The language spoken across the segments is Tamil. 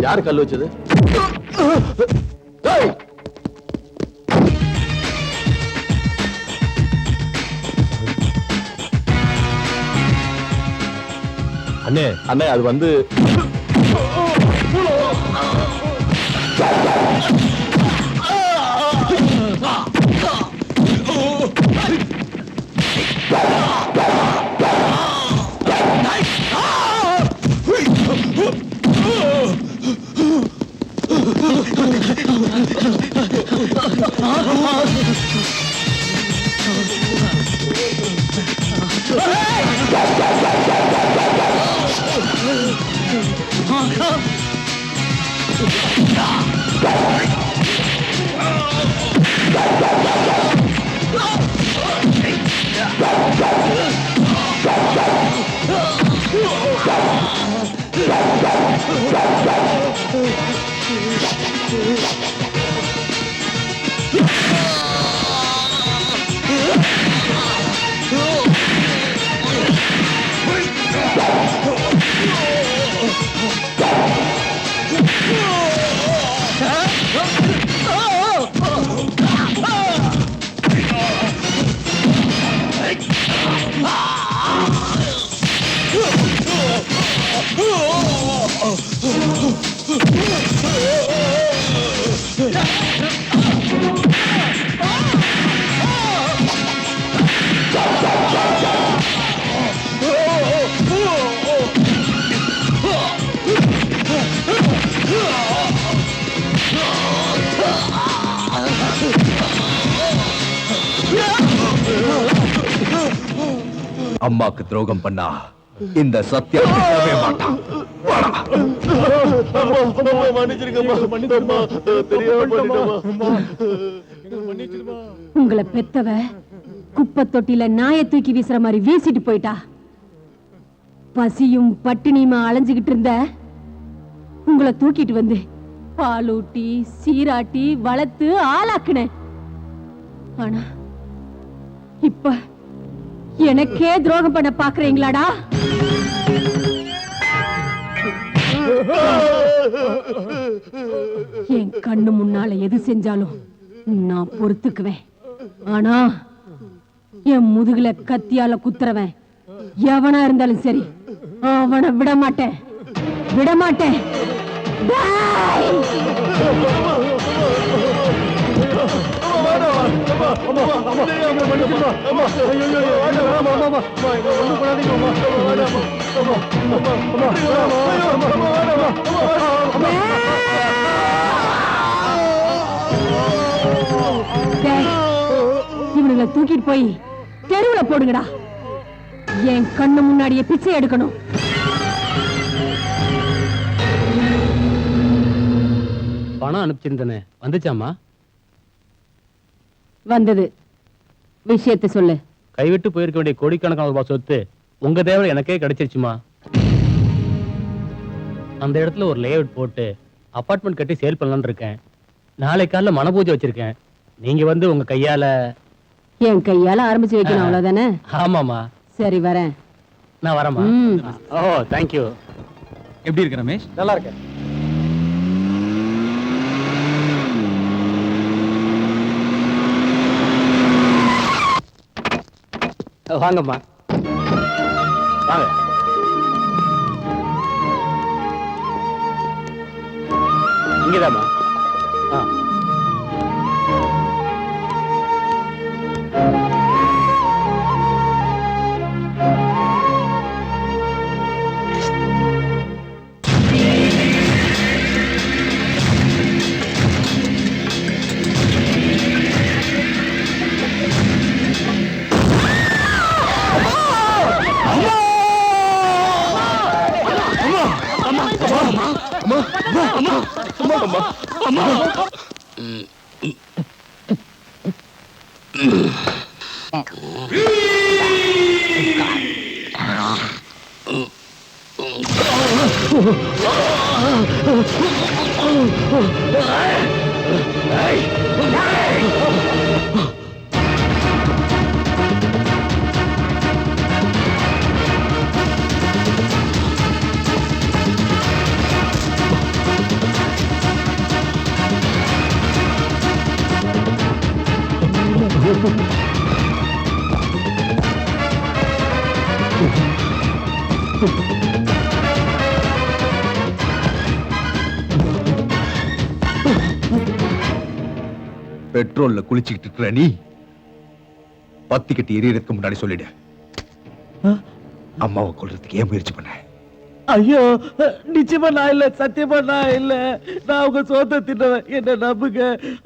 யாரு கல்லு வச்சது? அண்ணே அண்ணே அது வந்து அம்மாக்கு துரோகம் பண்ணா இந்த சத்யா விடவே மாட்டான். உங்களை பெத்தவ குப்பை தொட்டில நாயை தூக்கி வீசுற மாதிரி வீசிட்டு போயிட்டா. பசியும் பட்டினியுமா அலைஞ்சுகிட்டு இருந்த உங்களை தூக்கிட்டு வந்து பாலூட்டி சீராட்டி வளர்த்து ஆளாக்குனேன். ஆனா இப்ப எனக்கே துரோகம் பண்ண பாக்குறீங்களாடா? என் கண்ணு முன்னால எது செஞ்சாலும் நான் பொறுத்துக்குவேன். ஆனா என் முதுகுல கத்தியால குத்துறவன் எவனா இருந்தாலும் சரி, அவனை விட மாட்டேன், விட மாட்டேன். இவனுங்களை தூக்கிட்டு போய் தெருவுல போடுங்கடா. என் கண்ணு முன்னாடியே பிச்சை எடுக்கணும். பணம் அனுப்பிச்சிருந்தனே வந்துச்சாமா? வந்தது. விஷயத்தை சொல்லு. கைவிட்டு போயிருக்க வேண்டிய கோடிக்கணக்கான ரூபாய் சொத்து உங்க தேவை எனக்கே கிடைச்சிருச்சுமா. அந்த இடத்துல ஒரு லேஅவுட் போட்டு அபார்ட்மெண்ட் கட்டி சேல் பண்ணலாம்னு இருக்கேன். நாளை காலைல மனபூஜை வச்சிருக்கேன். நீங்க வந்து உங்க கையால. என் கையால ஆரம்பிச்சு வைக்கணும், அவ்வளவுதானே? ஆமாமா. சரி, வரேன். நான் வரேம்மா. ஓ தேங்க்யூ. எப்படி இருக்கு ரமேஷ்? நல்லா இருக்கேன். வாங்கம்மா, வாங்க. இங்கதாம்மா. பெட்ரோல்ல குளிச்சுக்கிட்டு இருக்கிற நீ பத்தி கட்டி எரியறதுக்கு முன்னாடி சொல்லிடு, அம்மாவை கொல்றதுக்கு ஏன் முயற்சி பண்ண? ஐயோ, நிச்சயமா நான் இல்ல, சத்தியமா நான் இல்ல. நான் அவங்க சொந்த தின்னவன், என்ன நம்புங்க.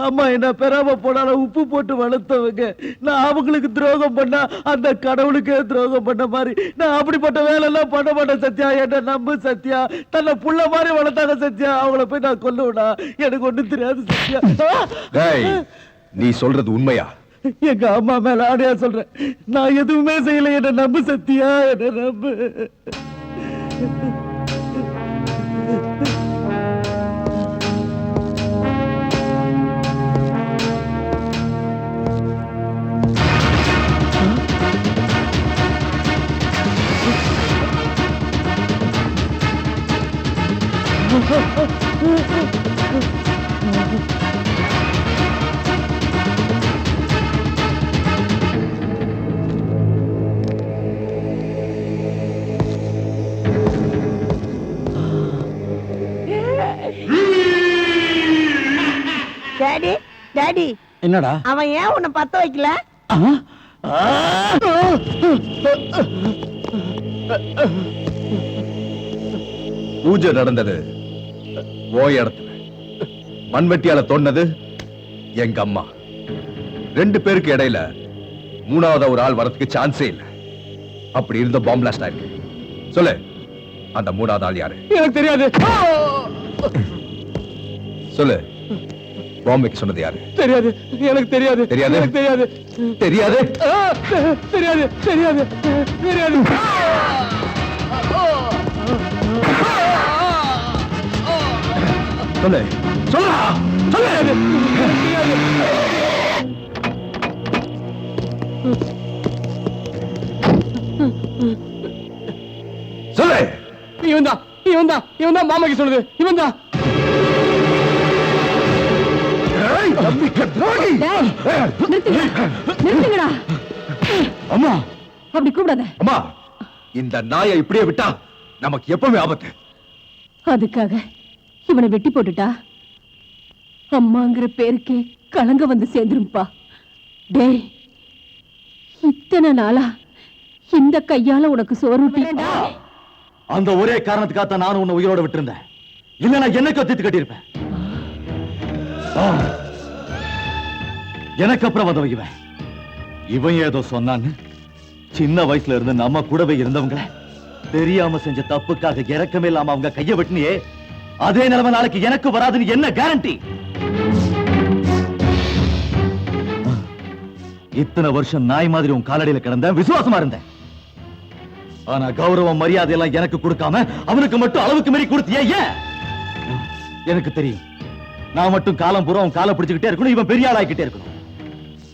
அம்மா என்ன பெறாம போனாலும் உப்பு போட்டு வளர்த்தவங்க. நான் அவங்களுக்கு துரோகம் பண்ணா அந்த கடவுளுக்கே துரோகம் பண்ண மாதிரி. நான் அப்படிப்பட்ட வேலை எல்லாம் பண்ண மாட்டேன் சத்யா, என்ன நம்பு சத்யா. தன்னை புள்ள மாதிரி வளர்த்தாங்க சத்யா, அவங்கள போய் நான் கொல்லுவனா? எனக்கு ஒண்ணும் தெரியாது சத்யா. டேய், நீ சொல்றது உண்மையா? எங்க அம்மா மேல ஆடையா சொல்றேன், நான் எதுவுமே செய்யல, என்ன நம்பு சத்யா, என்ன நம்பு. டாடி டாடி, என்னடா அவன் ஏன் உன்னை பத்த வைக்கல? பூஜை நடந்தது ஓ இடத்துல, மண்வெட்டியால தோண்டது எங்க அம்மா. ரெண்டு பேருக்கு இடையில மூணாவது ஒரு ஆள் வரதுக்கு சான்ஸே இல்ல. அப்படி இருந்த பாம்பு பிளாஸ்ட் ஆயிருக்கு. சொல்லு, அந்த மூணாவது ஆள் யாரு? எனக்கு தெரியாது. சொல்லு, பாம்புக்கு சொன்னது யாரு? தெரியாது, எனக்கு தெரியாது. தெரியாது? எனக்கு தெரியாது. தெரியாது? தெரியாது, தெரியாது, தெரியாது. சொல்லு, சொல்லு, சொல்லு. சொல்லு. இவன் தான் மாமாக்கு சொல்லுது, இவன் தான். டேய், நிறுத்துங்கடா. அம்மா, அப்படி கூப்பிடாத. அம்மா, இந்த நாயை இப்படியே விட்டா நமக்கு எப்பவுமே ஆபத்து. அதுக்காக இவனை வெட்டி போட்டுட்டா அம்மாங்கிற பேருக்கே கலங்க வந்து சேர்ந்துரும்பா. டேய், இத்தனை நாளா இந்த கையால உனக்கு சோறுட்டி அந்த ஒரே காரணத்துக்காக நானும் உன்னை உயிரோட விட்டிருந்தேன். இல்ல நான் என்னைக்கு தீர்த்து கட்டியிருப்பேன். எனக்கு அப்புறம் வந்தவன் இவன் ஏதோ சொன்னான்னு சின்ன வயசுல இருந்து நம்ம கூடவே இருந்தவங்க தெரியாம செஞ்ச தப்புக்காக இறக்கமே இல்லாம அவங்க கைய வெட்டினியே, அதே நிலைமை நாளைக்கு எனக்கு வராதுன்னு என்ன கேரண்டி? இத்தனை வருஷம் நாய் மாதிரி உன் காலடியில கிடந்தேன், விசுவாசமா இருந்தேன். ஆனா கௌரவம் மரியாதை எல்லாம் எனக்கு கொடுக்காம அவனுக்கு மட்டும் அளவுக்கு மீறி கொடுத்தியே ஏன்? எனக்கு தெரியும், நான் மட்டும் காலம் பூரா உன் காலை பிடிச்சுக்கிட்டே இருக்கணும், இவன் பெரிய ஆளாக்கிட்டே இருக்கணும்.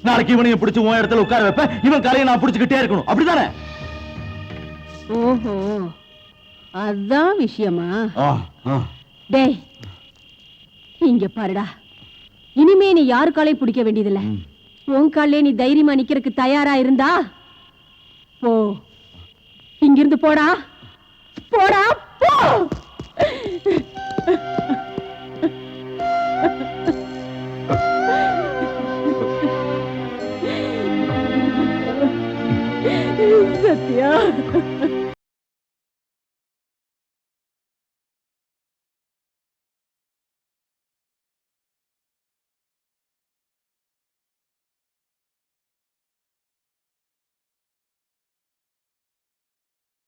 நாளைக்கு இவனையும் பிடிச்சு உன் இடத்துல உட்கார வைப்பேன், இவன் காலையை நான் பிடிச்சுக்கிட்டே இருக்கணும். அப்படிதானே? ஓஹோ, அதான் விஷயமா? டேய், இங்க பாருடா, இனிமே நீ யாரு காலையும் பிடிக்க வேண்டியதில்லை. உன் காலே நீ தைரியமா நிக்கிறதுக்கு தயாரா இருந்தா போ, இங்கிருந்து போடா, போடா, போ. சத்யா,